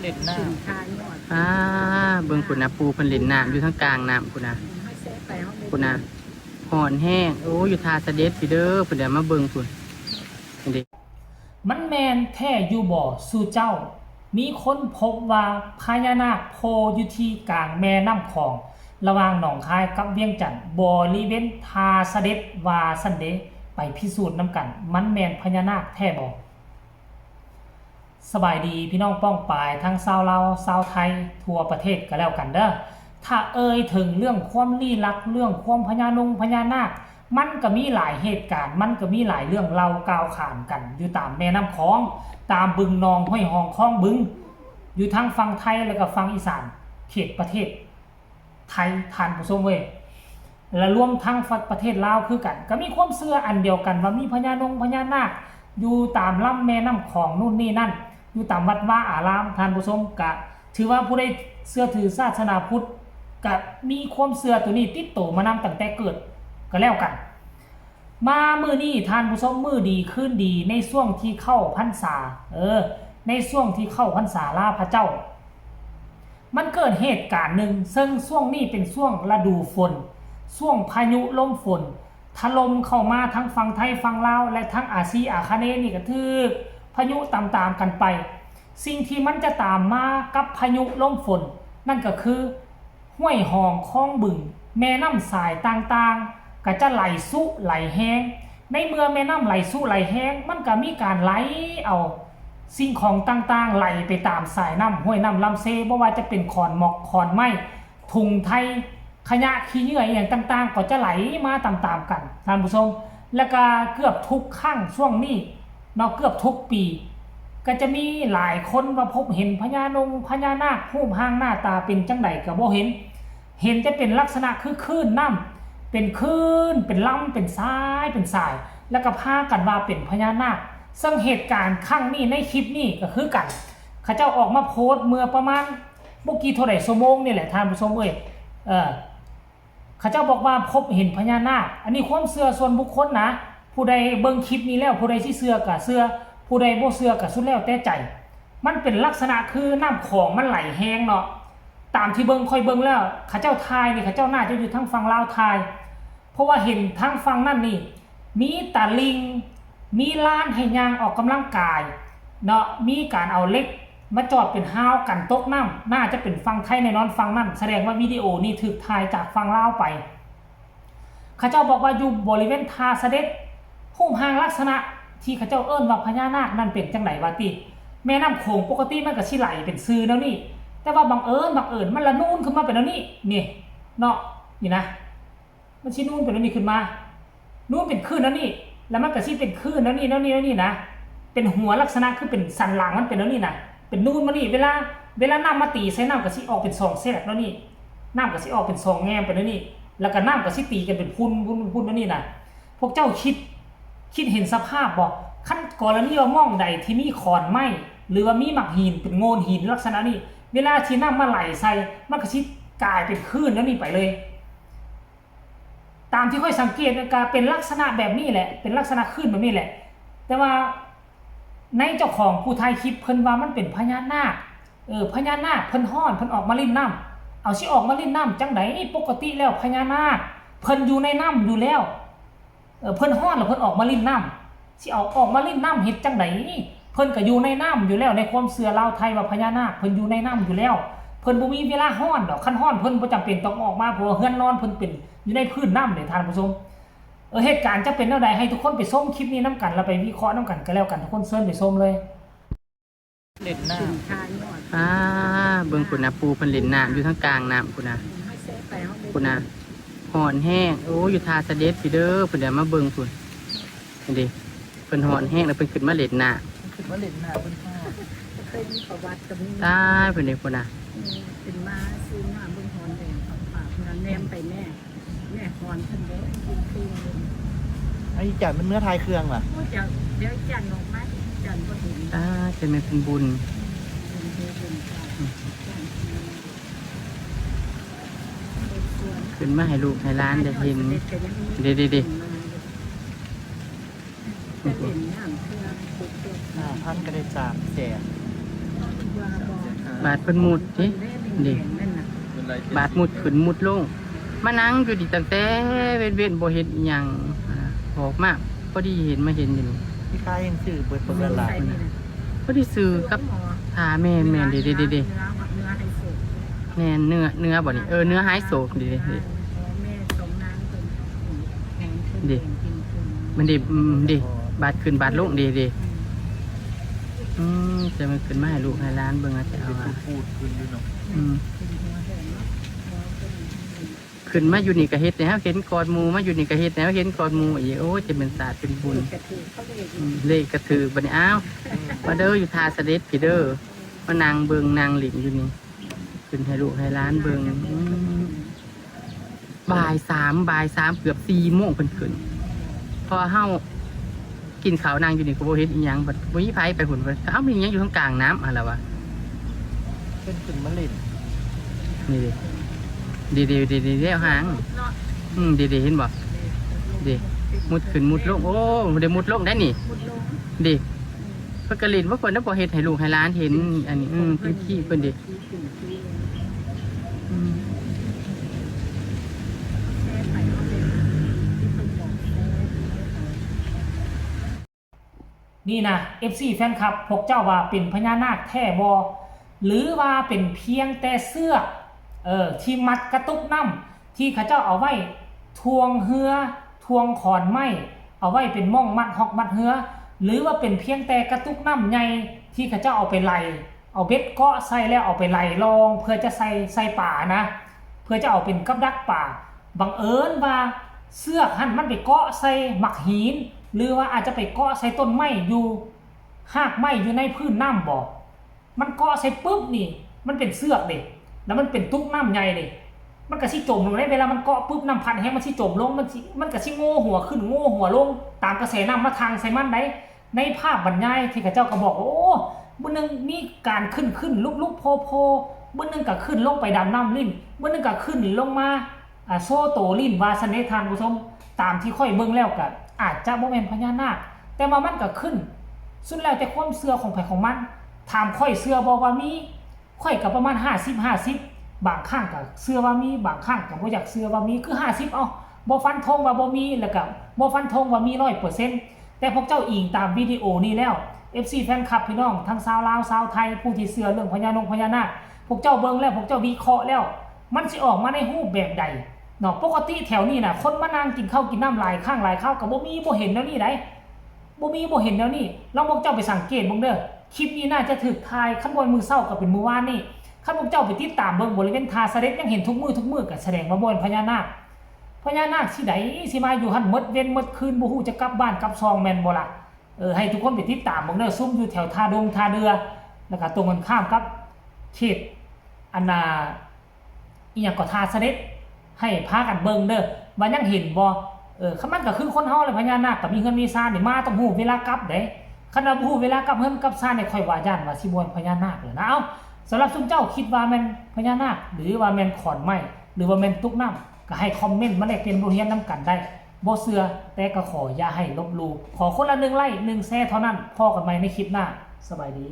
เล่นน้เบิ่งคุณนะปูเพิ่นเล่นน้ำอยู่ทั้งกลางน้ำคุณนะคุณนะห่อนแห้งโอ้อยู่ทาเสด็จพี่เด้อเพิ่นเดี๋ยวมาเบิ่งคุณนี่มันแมนแท้อยู่บ่สู่เจ้ามีคนพบว่าพญานาคโผล่อยู่ที่กลางแม่น้ำคลองระหว่างหนองคายกับเวียงจันทน์บริเวณทาเสด็จว่าซันเดไปพิสูจน์น้ำกันมันแมนพญานาคแท้บ่สบายดีพี่น้องป้องปายทั้งชาวลาวชาวไทยทั่วประเทศก็แล้วกันเด้อถ้าถึงเรื่องความลี้ลับเรื่องความพญานาคมันก็มีหลายเหตุการณ์มันก็มีหลายเรื่องเล่ากล่าวขานกันอยู่ตามแม่น้ำคลองตามบึงนองห้วยหองคลองบึงอยู่ทั้งฝั่งไทยแล้วก็ฝั่งอีสานเขตประเทศไทยทานผู้ชมเว้ยและรวมทั้งประเทศลาวคือกันก็มีความเชื่ออันเดียวกันว่ามีพญานาคอยู่ตามลำแม่น้ำคลองนู่นนี่นั่นอยู่ตามวัดว่าอารามทานผู้ชมก็ถือว่าผู้ใดเชื่อถือศาสนาพุทธก็มีความเชื่อตัวนี้ติดตัวมานำตั้งแต่เกิดก็แล้วกันมามื้อนี้ทานผู้ชมมื้อดีขึ้นดีในช่วงที่เข้าพรรษาในช่วงที่เข้าพรรษาลาพระเจ้ามันเกิดเหตุการณ์หนึ่งซึ่งช่วงนี้เป็นช่วงฤดูฝนช่วงพายุลมฝนถล่มเข้ามาทั้งฝั่งไทยฝั่งลาวและทั้งอาซีอาคเนย์นี่ก็ถือพายุตามๆกันไปสิ่งที่มันจะตามมากับพายุลมฝนนั่นก็คือห้วยหองคลองบึงแม่น้ำสายต่างๆก็จะไหลสุไหลแห้งในเมื่อแม่น้ำไหลสุไหลแห้งมันก็มีการไหลเอาสิ่งของต่างๆไหลไปตามสายน้ำห้วยน้ำลำเซบ่ว่าจะเป็นขอนหมอกขอนไม้ถุงไทยขยะขี้เหงื่ออย่างต่างๆก็จะไหลมาตามๆกันท่านผู้ชมและก็เกือบทุกครั้งช่วงนี้เนาะเกือบทุกปีก็จะมีหลายคนว่าพบเห็นพญานาครูปร่างหน้าตาเป็นจังไดก็บ่เห็นจะเป็นลักษณะคือคลื่นน้ำเป็นคลื่นเป็นลำเป็นสายแล้วก็พากันว่าเป็นพญานาคซึ่งเหตุการณ์ครั้งนี้ในคลิปนี้ก็คือกันเขาเจ้าออกมาโพสต์เมื่อประมาณเมื่อกี้เท่าไหร่ชั่วโมงนี่แหละท่านผู้ชมเขาเจ้าบอกว่าพบเห็นพญานาคอันนี้ความเชื่อส่วนบุคคลนะผู้ใดเบิ่งคลิปนี้แล้วผู้ใดที่เชื่อก็เชื่อผู้ใดบ่เชื่อก็สุดแล้วแต่ใจมันเป็นลักษณะคือน้ำของมันไหลแห้งเนาะตามที่ค่อยเบิ่งแล้วเขาเจ้าทายนี่เขาเจ้าน่าจะอยู่ทั้งฝั่งลาวทายเพราะว่าเห็นทั้งฝั่งนั่นนี่มีตาลิงมีลานให้ย่างออกกำลังกายเนาะมีการเอาเหล็กมาจอดเป็นห้าวกันตกน้ำน่าจะเป็นฝั่งไทยแน่นอนฝั่งนั่นแสดงว่าวิดีโอนี้ถูกถ่ายจากฝั่งลาวไปเขาเจ้าบอกว่าอยู่บริเวณทาเสด็จรูปร่างลักษณะที่เขาเจ้าเอิ้นว่าพญานาคนั่นเป็นจังไดวะติแม่น้ำโขงปกติมันก็สิไหลเป็นซื่อแล้วนี่แต่ว่าบังเอิญมันละนูนขึ้นมาเป็นแล้วนี่เนาะนี่นะมันสินูนเป็นแล้วนี่ขึ้นมานูนเป็นคลื่นแล้วนี่แล้วมันก็สิเป็นคลื่นแล้วนี่นะเป็นหัวลักษณะคือเป็นสันหลังมันเป็นแล้วนี่นะเป็นนูนมานี่เวลาน้ำมาตีใส่น้ำก็สิออกเป็น2แทรกแล้วนี่น้ำก็สิออกเป็น2แง่มเป็นแล้วนี่แล้วก็น้ำก็สิตีกันเป็นพุ่นแล้วนี่นะพวกเจ้าคิดเห็นสภาพบ่ขั้นกรณีว่ามองใดที่มีขอนไม้หรือว่ามีหมักหินเป็นโงนหินลักษณะนี้เวลาที่น้ำมาไหลใส่มันก็สิกลายเป็นคลื่นแล้วนี่ไปเลยตามที่ค่อยสังเกตการเป็นลักษณะแบบนี้แหละเป็นลักษณะคลื่นแบบนี้แหละแต่ว่าในเจ้าของผู้ถ่ายคลิปเพิ่นว่ามันเป็นพญานาคพญานาคเพิ่นฮ้อนเพิ่นออกมาลิ้นน้ำเอาสิออกมาลิ้นน้ำจังไดปกติแล้วพญานาคเพิ่นอยู่ในน้ำอยู่แล้วเพิ่นฮ้อนแล้วเพิ่นออกมาลิ้นน้ำสิออกมาลิ้นน้ำเฮ็ดจังไดเพิ่นก็อยู่ในน้ำอยู่แล้วในความเชื่อลาวไทยว่าพญานาคเพิ่นอยู่ในน้ำอยู่แล้วเพิ่นบ่มีเวลาฮ้อนดอกคันฮ้อนเพิ่นบ่จำเป็นต้องออกมาเพราะเฮือนนอนเพิ่นเป็นอยู่ในพื้นน้ำเนี่ยท่านผู้ชมเหตุการณ์จะเป็นแนวใดให้ทุกคนไปชมคลิปนี้นำกันแล้วไปวิเคราะห์นำกันก็แล้วกันทุกคนเชิญไปชมเลยเล่นน้เบิ่งคุณนะปูเพิ่นเล่นน้ำอยู่ทั้งกลางน้ำคุณนะห่อนแห้งโอ้อยู่ทาเสด็จพี่เด้อเพิ่นเดี๋ยวมาเบิ่งคุณนี่เพิ่นห่อนแห้งแล้วเพิ่นขึ้นมาเล่นน้ำขึ้นมาเล่นน้เพิ่นพ่อเคยมีประวัติกับมีตายเพิ่นนี่คุณนะเป็นมาซื้อมาเบิ่งฮอนแดงฝากๆแนมไปแม่ฮอนเพิ่นเด้กินคืนไอ้จันมันเนื้อไทยเครื่องล่ะโอ้จังเดี๋ยวจันออกมาจันบ่ถึงจะไม่เป็นบุญขึ้นมาให้ลูกให้ร้านได้เห็นดีพันกระเด็น3 แสน บาดเพิ่นมุดสิ เด็ ดิ กนั่นน่ะ บาดมุดขึ้นมุดลงมานั่งอยู่ดิตั้งแต่เว้นบ่เฮ็ดอิหยังออกมาพอดีเห็นมาเห็นอยู่นี่ พี่ค้ายังซื้อเปิดเปิดละลาย พอดีซื้อกับทาแม่นเด้ๆๆ เนื้อไฮโซ แม่นเนื้อบ่นี่เนื้อไฮโซเด้ แม่สมน้ำเป็นแข็งขึ้น ดิ กินขึ้น มันดิบาดขึ้นบาดลงเด้จะมันขึ้นมาให้ลูกให้หลานเบิ่งอาจจะเอาว่า พูดขึ้นด้วยเนาะ อืม ขึ้นหัวแหงเนาะหัวขึ้น ขึ้นมาอยู่นี่ก็เฮ็ดแล้วเห็นกอดหมู่มาอยู่นี่ก็เฮ็ดแล้วเห็นกอดหมู่อีกโอ้จะเป็นศาสตร์เป็นบุญ กระถือเขาก็เลย เลขกระถือบัดนี้อ้าวมาเด้ออยู่ทาเสด็จพี่เด้อมานางเบิ่งนางหลิงอยู่นี่ขึ้นให้ลูกให้หลานเบิ่งบ่ายสามเกือบ4 โมงเพิ่นขึ้นพอเฮากินข้าวนางอยู่นี่ก็บ่เฮ็ดอีหยังบัดบ่มีไผไปหุ่นเพิ่นเอ้ามีหยังอยู่ข้างกลางน้ำอะไรวะ เป็นขึ้นมาเล่น นี่ดิเอาหางดิเห็นบ่ดิมุดขึ้นมุดลงโอ้เดี๋ยวมุดลงได้นี่ มุดลง ดิเพิ่นก็เล่นว่าเพิ่นน่ะบ่เฮ็ดให้ลูกให้หลานเห็นอันนี้เป็นขี้เพิ่นดิ ที่ขึ้นที่ อืม แช่ไปเขาเลยที่เพิ่นบอกแช่ นี่นะ FC แฟนคลับพวกเจ้าว่าเป็นพญานาคแท้บ่หรือว่าเป็นเพียงแต่เสื้อที่มัดกระตุกน้ำที่เขาเจ้าเอาไว้ทวงเหือทวงขอนไม้เอาไว้เป็นม่องมัดหอกมัดเหือหรือว่าเป็นเพียงแต่กระตุกน้ำใหญ่ที่เขาเจ้าเอาไปไล่เอาเบ็ดเกาะใส่แล้วเอาไปไล่ลองเพื่อจะใส่ป่านะเพื่อจะเอาเป็นกับดักป่าบังเอิญว่าเสื้อหันมันไปเกาะใส่หมักหินหรือว่าอาจจะไปเกาะใส่ต้นไม้อยู่หากไม้อยู่ในพื้นน้ำบ่มันเกาะใส่ปุ๊บนี่มันเป็นเสือกเด็แล้วมันเป็นตุ๊กน้ำใหญ่เลยมันก็สิจมลงได้เวลามันเกาะปุ๊บน้ำพัดแห้งมันสิจมลงมันก็สิโง่หัวขึ้นโง่หัวลงตามกระแสน้ำมาทางใส่มันได้ในภาพบรรยายที่ข้าเจ้าก็บอกโอ้มื้อนึงมีการขึ้นลุกโพมื้อนึงก็ขึ้นลงไปดำน้ำลิ้นมื้อนึงก็ขึ้นลงมาโซโตลิ้นวาสเนทานผู้ชมตามที่ค่อยเบิ่งแล้วก็อาจจะบ่แม่นพญานาคแต่ว่ามันก็ขึ้นสุดแล้วแต่ความเชื่อของไผของมันถามค่อยเชื่อบ่ว่ามีค่อยก็ประมาณ50บางครั้งก็เชื่อว่ามีบางครั้งก็บ่อยากเชื่อว่ามีคือ50เอาบ่ฟันธงว่าบ่มีแล้วก็บ่ฟันธงว่ามี 100% แต่พวกเจ้าอิงตามวิดีโอนี้แล้ว FC แฟนคลับพี่น้องทั้งชาวลาวชาวไทยผู้ที่เชื่อเรื่องพญานาคพวกเจ้าเบิ่งแล้วพวกเจ้าวิเคราะห์แล้วมันสิออกมาในรูปแบบใดเนาะปกติแถวนี้น่ะคนมานั่งกินข้าวกินน้ำหลายข้างหลายข้าวก็บ่มีบ่เห็นแล้วนี่ได้บ่มีบ่เห็นแล้วนี่ลองพวกเจ้าไปสังเกตเบิ่งเด้อคลิปนี้น่าจะถูกถ่ายคันบ่มื้อเช้าก็เป็นมื้อวานนี่คันพวกเจ้าไปติดตามเบิ่งบริเวณทาเสด็จยังเห็นทุกมื้อก็แสดงว่าบ่เป็นพญานาคที่ใดสิมาอยู่หั่นหมดเว้นหมดคืนบ่ฮู้จะกลับบ้านกลับซองแม่นบ่ล่ะให้ทุกคนไปติดตามเบิ่งเด้อซุ่มอยู่แถวท่าดงท่าเรือแล้วก็ตรงกันข้ามกับเขตอันน่ะอีหยังก็ทาเสด็จให้พากันเบิ่งเด้อว่ายังเห็นบ่คันมันก็คือคนเฮาเลยพญานาคก็มีเงินมีซ่านนี่มาต้องฮู้เวลากลับเด้คันว่าบ่ฮู้เวลากลับเฮินกลับซ่านนี่ค่อยว่าย่านว่าสิบ่เป็นพญานาคเลยนะเอ้าสำหรับซุมเจ้าคิดว่าแม่นพญานาคหรือว่าแม่นขอนไม้หรือว่าแม่นตุกน้ำก็ให้คอมเมนต์มาแลกเปลี่ยนบทเรียนนำกันได้บ่เชื่อแต่ก็ขออย่าให้ลบหลู่ขอคนละ1 ไลค์ 1 แชร์เท่านั้นพอกันใหม่ในคลิปหน้าสบายดี